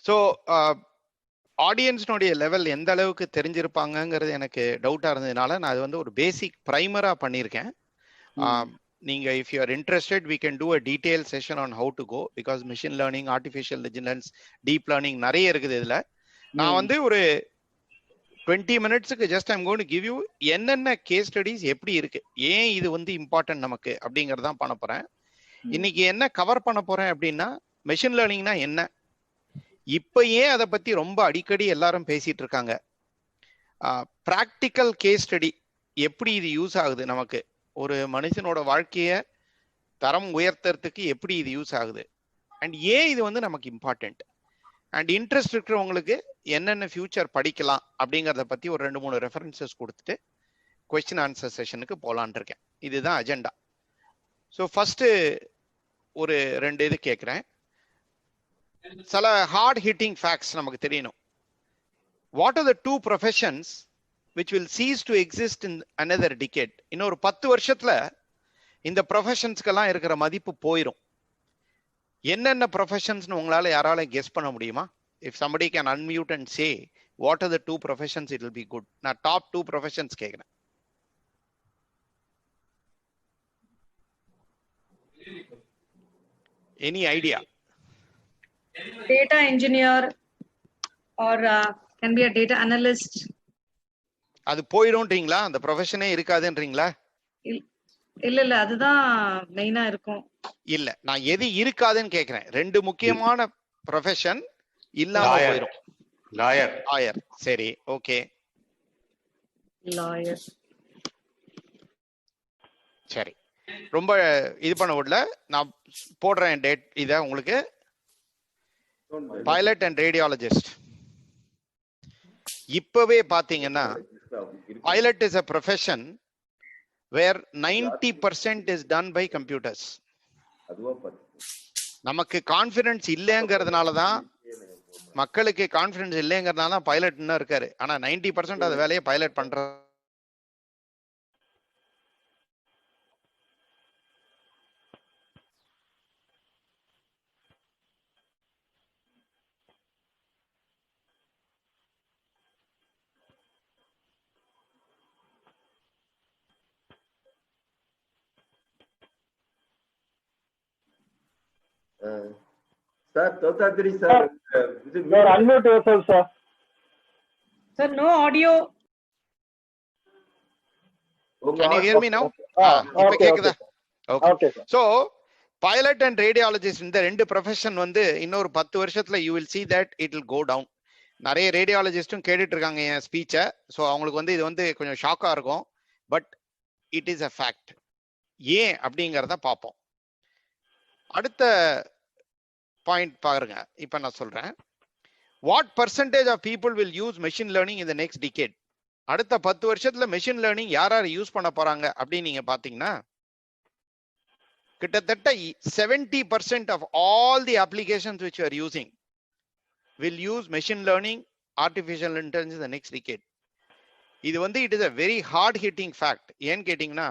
So ஆடியன்ஸ்னுடைய level எந்த அளவுக்கு தெரிஞ்சிருப்பாங்கங்கிறது எனக்கு டவுட்டா இருந்ததுனால நான் அது வந்து ஒரு பேசிக் ப்ரைமரா பண்ணியிருக்கேன். நீங்க if you are interested we can do a detail session on how to go, because machine learning, artificial intelligence, deep learning நிறைய இருக்குது இதுல. நான் வந்து ஒரு 20 மினிட்ஸுக்கு just I'm going to give you என்னென்ன கேஸ் ஸ்டடிஸ் எப்படி இருக்கு, ஏன் இது வந்து இம்பார்ட்டன்ட் நமக்கு அப்படிங்கறதான் பண்ண போறேன். இன்னைக்கு என்ன கவர் பண்ண போறேன் அப்படின்னா, மெஷின் லேர்னிங்னா என்ன, இப்ப ஏன் அதை பத்தி ரொம்ப அடிக்கடி எல்லாரும் பேசிட்டு இருக்காங்க, பிராக்டிக்கல் கேஸ் ஸ்டடி எப்படி இது யூஸ் ஆகுது, நமக்கு ஒரு மனுஷனோட வாழ்க்கைய தரம் உயர்த்துறதுக்கு எப்படி இது யூஸ் ஆகுது, அண்ட் ஏன் இது வந்து நமக்கு இம்பார்ட்டன்ட், அண்ட் இன்ட்ரெஸ்ட் இருக்கிறவங்களுக்கு என்னென்ன ஃபியூச்சர் படிக்கலாம் அப்படிங்கறத பத்தி ஒரு 2-3 ரெஃபரன்சஸ் கொடுத்துட்டு கொஸ்டின் ஆன்சர் செஷனுக்கு போலான் இருக்கேன். இதுதான் அஜெண்டா. ஸோ ஃபர்ஸ்ட் ஒரு 2 இது கேட்குறேன். சில ஹார்ட் ஹிட்டிங் ஃபேக்ட்ஸ் நமக்கு தெரியணும். What are the 2 professions which will cease to exist in another decade? இன்னொரு 10 வருஷத்துல இந்த ப்ரொஃபஷன்ஸ்க்கெல்லாம் இருக்கிற மதிப்பு போயிடும். என்னென்ன ப்ரொஃபஷன்ஸ்னு உங்களால யாரால கெஸ் பண்ண முடியுமா? if somebody can unmute and say what are the 2 professions, it will be good. நான் டாப் 2 ப்ரொஃபஷன்ஸ் கேட்குறேன். any idea? Data engineer or can be a data analyst. அது போயிடும்ன்றீங்களா? அந்த ப்ரொஃபஷனே இருக்காதுன்றீங்களா? இல்ல அதுதான் மெயினா இருக்கும். இல்ல, நான் எது இருக்காதுன்னு கேக்குறேன். 2 முக்கியமான ப்ரொஃபஷன் இல்லாம போயிடும். லாயர். சரி, ஓகே. லாயர். சரி, ரொம்ப இது பண்ண விடல, நான் போடுறேன் டேட் இத உங்களுக்கு. Pilot and radiologist. இப்பவே பாத்தீங்கன்னா pilot is a profession where 90% is done by computers. நமக்கு கான்ஃபிடன்ஸ் இல்லைங்கிறதுனால தான், மக்களுக்கு கான்ஃபிடன்ஸ் இல்லைங்கிறதுனால தான் பைலட் இன்னும் இருக்காரு. ஆனா 90% அது வேலையை பைலட் பண்ற. Sir, Totadri sir, sir, unmute yourself, sir. Sir, no audio. Can you hear me now? இப்ப கேக்குதா? Okay, sir. So pilot and radiologist இந்த 2 ப்ரொஃபஷன் வந்து இன்னொரு 10 வருஷத்துல you will see that it will go down. நிறைய ரேடியாலஜிஸ்டும் கேட்டுட்டு இருக்காங்க என் ஸ்பீச்சை. ஸோ அவங்களுக்கு வந்து இது வந்து கொஞ்சம் ஷாக்கா இருக்கும், but it is a fact. ஏன் அப்படிங்கிறத பார்ப்போம். அடுத்த பாயிண்ட் பாருங்க. இப்ப நான் சொல்றேன், what percentage of people will use machine learning in the next decade? அடுத்த 10 வருஷத்துல மெஷின் லேர்னிங் யார் யார் யூஸ் பண்ண போறாங்க அப்படின்னு நீங்க பாத்தீங்கன்னா, கிட்டத்தட்ட 70% of all the applications which you are using will use machine learning, artificial intelligence in the next decade. இது வந்து it is a very hard hitting fact. ஏன்னு கேட்டீங்கன்னா,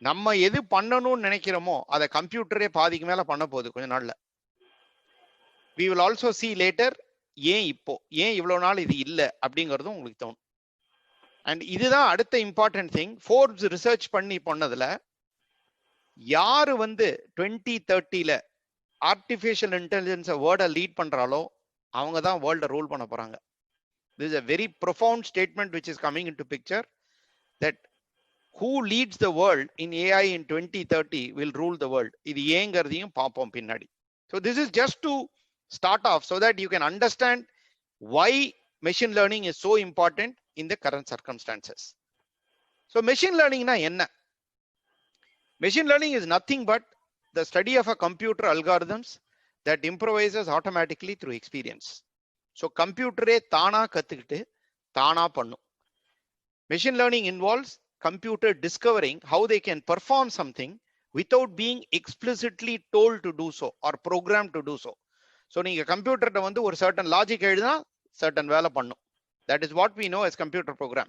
நம்ம எது பண்ணணும்னு நினைக்கிறோமோ அதை கம்ப்யூட்டரே பாதிக்கு மேல பண்ண போகுது கொஞ்ச நாள்ல. we will also see later ஏன் இவ்வளவு நாள் இது இல்ல அப்படிங்கறதும் உங்களுக்கு தோணும். அண்ட் இதுதான் அடுத்த இம்பார்ட்டன்ட் திங். ஃபோர்ப்ஸ் ரிசர்ச் பண்ணி பண்ணதுல யாரு வந்து 2030ல ஆர்டிஃபிஷியல் இன்டெலிஜென்ஸ் வேர்ல்ட லீட் பண்றாலோ அவங்க தான் வேர்ல்ட ரூல் பண்ண போறாங்க. this is a very profound statement which is coming into picture, that who leads the world in AI in 2030 will rule the world. இது ஏங்கிறதையும் பார்ப்போம் பின்னாடி. so this is just to start off so that you can understand why machine learning is so important in the current circumstances. so machine learning na enna? Machine learning is nothing but the study of a computer algorithms that improvises automatically through experience. so computer தானா கத்துக்கிட்டு தானா பண்ணும். machine learning involves computer discovering how they can perform something without being explicitly told to do so or programmed to do so. so நீங்க கம்ப்யூட்டர்ட்ட வந்து ஒரு certain logic எழுதினா certain வேலை பண்ணும். that is what we know as computer program.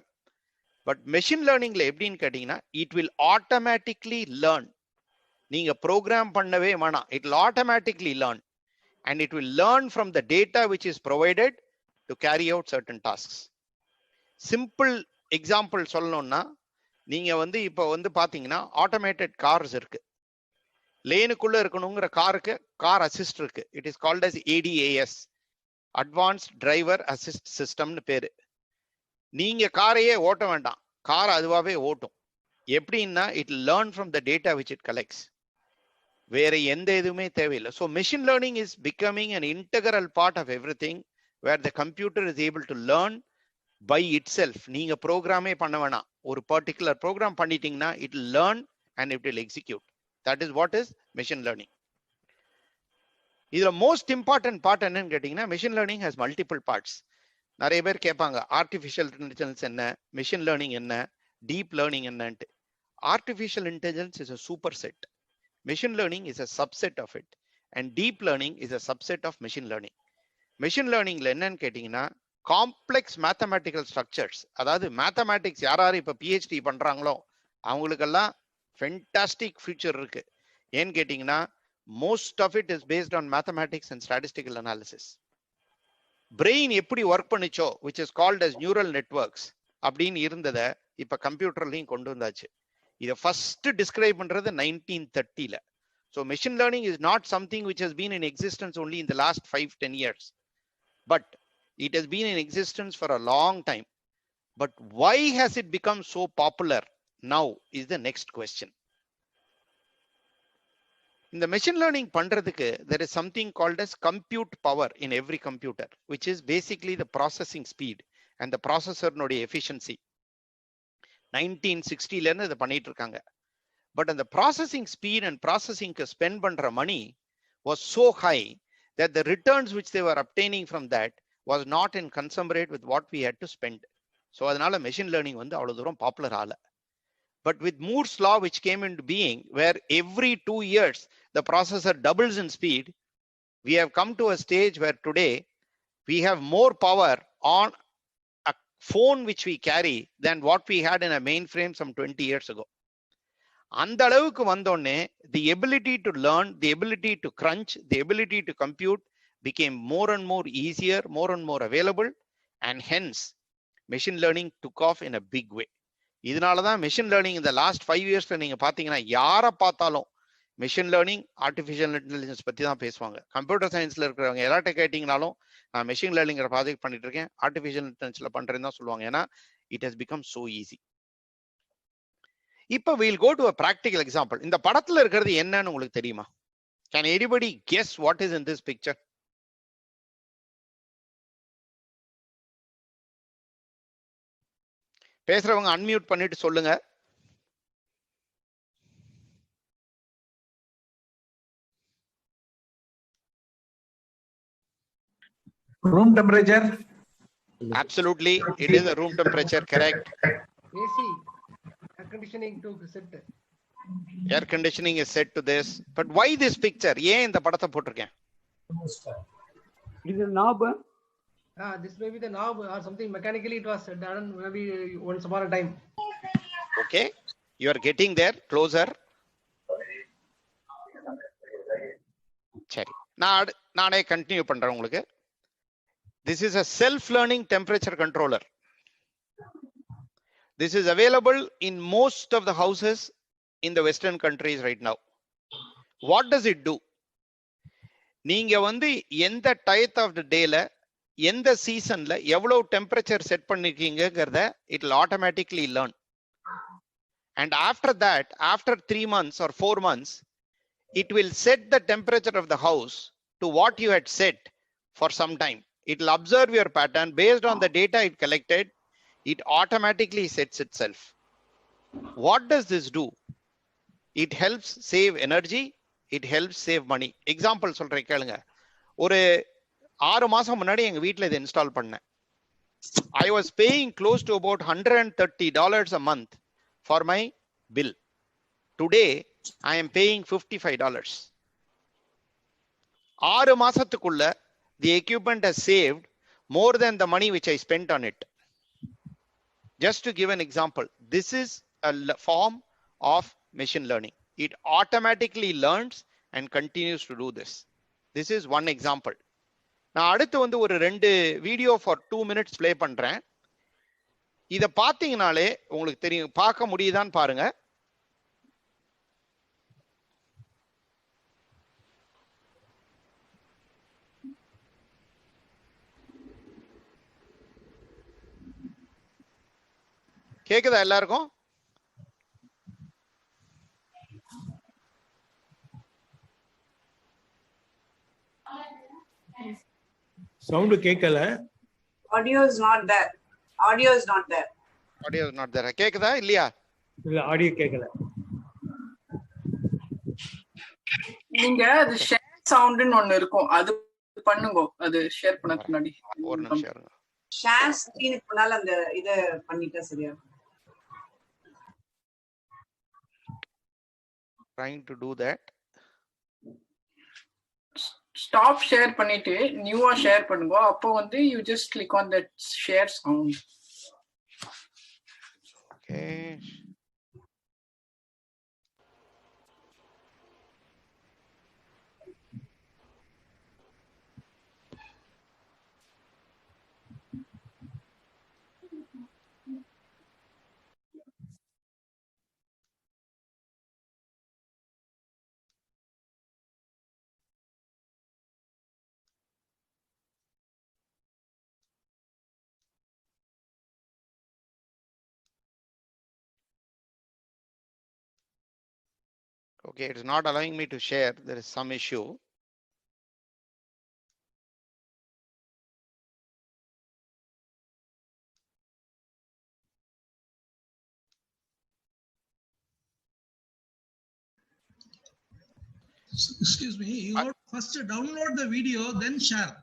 but machine learningல எப்படின்னு கேட்டீங்கன்னா, it will automatically learn. நீங்க program பண்ணவே வேணாம், it will automatically learn. and it will learn from the data which is provided to carry out certain tasks. Simple example சொல்லணும்னா நீங்க வந்து இப்போ வந்து பாத்தீங்கன்னா ஆட்டோமேட்டட் கார்ஸ் இருக்கு. லேனுக்குள்ள இருக்கணுங்கிற காருக்கு கார் அசிஸ்ட் இருக்கு. It is called as ADAS, advanced driver assist சிஸ்டம்னு பேரு. நீங்க காரையே ஓட்ட வேண்டாம், கார் அதுவாவே ஓட்டும். எப்படின்னா it learn from the data which it collects. வேற எந்த எதுவுமே தேவையில்லை. So machine learning is becoming an integral part of everything where the computer is able to learn by itself. நீங்க ப்ரோக்ராமே பண்ண வேணாம், ஒரு பர்டிகுலர் ப்ரோக்ராம் பண்ணிட்டீங்கன்னா it learn and it will execute. That is what is machine learning. இதுல most important part என்னன்னு கேட்டீங்கன்னா machine learning has multiple parts. நிறைய பேர் கேட்பாங்க ஆர்டிஃபிஷியல் இன்டெலிஜென்ஸ் என்ன, மெஷின் லேர்னிங் என்ன, டீப் லேர்னிங் என்னன்ட்டு. Artificial intelligence is a superset. Machine learning is a subset of it, and deep learning is a subset of machine learning. Machine learning ல என்னன்னு கேட்டீங்கன்னா complex mathematical structures, அதாவது mathematics யாராரு இப்ப PhD பண்றாங்களோ அவங்களுக்கெல்லாம் ஃபென்டாஸ்டிக் ஃபியூச்சர் இருக்கு. ஏன்னு கேட்டீங்கன்னா most of it is based on mathematics and statistical analysis. Brain எப்படி ஒர்க் பண்ணிச்சோ which is called as neural networks அப்படின்னு இருந்ததை இப்ப கம்ப்யூட்டர்லையும் கொண்டு வந்தாச்சு. இதை ஃபர்ஸ்ட் டிஸ்கிரைப் பண்றது 1930ல. So machine learning is not something which has been in existence only in the last 5-10 years, but it has been in existence for a long time. But why has it become so popular now is the next question. In the machine learning பண்றதுக்கு there is something called as compute power in every computer, which is basically the processing speed and the processor நோட efficiency. 1960ல இருந்து இதை பண்ணிட்டு இருக்காங்க. But the processing speed and processing spend பண்ற money was so high that the returns which they were obtaining from that was not in commensurate with what we had to spend. So அதனால machine learning வந்து அவ்வளவு தூரம் popular ஆகல. But with Moore's law which came into being, where every 2 years the processor doubles in speed, we have come to a stage where today we have more power on a phone which we carry than what we had in a mainframe some 20 years ago. அந்த அளவுக்கு வந்தோடனே the ability to learn, the ability to crunch, the ability to compute became more and more easier, more and more available, and hence machine learning took off in a big way. இதனாலதான் machine learning in the last 5 yearsல நீங்க பாத்தீங்கன்னா யாரை பார்த்தாலும் machine learning, artificial intelligence பத்தி தான் பேசுவாங்க. Computer சயின்ஸ்ல இருக்கிறவங்க எல்லார்ட்ட கேட்டீங்கனாலும் நான் machine learning ப்ராஜெக்ட் பண்ணிட்டு இருக்கேன், artificial intelligenceல பண்றேன்னு தான் சொல்லுவாங்க. ஏன்னா it has become so easy. இப்ப we'll go to a practical example. இந்த படத்துல இருக்கிறது என்னன்னு உங்களுக்கு தெரியுமா? Can anybody guess what is in this picture? பேசுறவங்க அன்மியூட் பண்ணிட்டு சொல்லுங்க. Room temperature. Absolutely, it is a room temperature, correct. AC, air conditioning to set. Air conditioning is set to this, but why this picture? ஏன் இந்த படத்தை போட்டிருக்கேன்? It is a knob. This may be the knob or something. Mechanically, it was done maybe once upon a time. Okay, you are getting there closer. சரி, நானே continue பண்றேன் உங்களுக்கு. This is a self-learning temperature controller. This is available in most of the houses in the Western countries right now. What does it do? நீங்க வந்து எந்த டயத் of the டேல எந்த சீசன்ல எவ்வளவு டெம்பரேச்சர் செட் பண்ணிருக்கீங்கிறத it will automatically learn. And after that, after 3 months or 4 months, it will set the temperature of the house to what you had set for some time. It will observe your pattern based on the data it collected. It automatically sets itself. What does this do? It helps save energy. It helps save money. Example சொல்றேன் கேளுங்க. ஒரு 6 மாசம் முன்னாடி எங்க வீட்ல இதை install பண்ணேன். I was paying close to about $130 a month for my bill. Today I am paying $55. 6 மாசத்துக்குள்ள the equipment has saved more than the money which I spent on it. Just to give an example, this is a form of machine learning. It automatically learns and continues to do this. This is one example. நான் அடுத்து வந்து ஒரு 2 video for 2 minutes play பண்றேன். இத பாத்தீங்கனாலே உங்களுக்கு தெரியும், பார்க்க முடியுதான்னு பாருங்க. கேக்குதா எல்லாருக்கும்? Sound கேக்கல. Audio is not there. Audio is not there. Audio is not there. கேக்குதா இல்லையா? இல்ல ஆடியோ கேக்கல. நீங்க அது ஷேர் சவுண்ட்னு ஒன்னு இருக்கும், அது பண்ணுங்க. அது ஷேர் பண்ணதுக்கு முன்னாடி ஒரு நிமிஷம் இருங்க. ஷேர் ஸ்கிரீனுக்கு முன்னால அந்த இத பண்ணிட்டா சரியா இருக்கும். Trying to do that. Stop share பண்ணிட்டு நியூவா ஷேர் பண்ணுங்க. அப்போ வந்து you just click on that share sound. Okay. Okay, it is not allowing me to share. There is some issue. Excuse me, you have to first download the video, then share.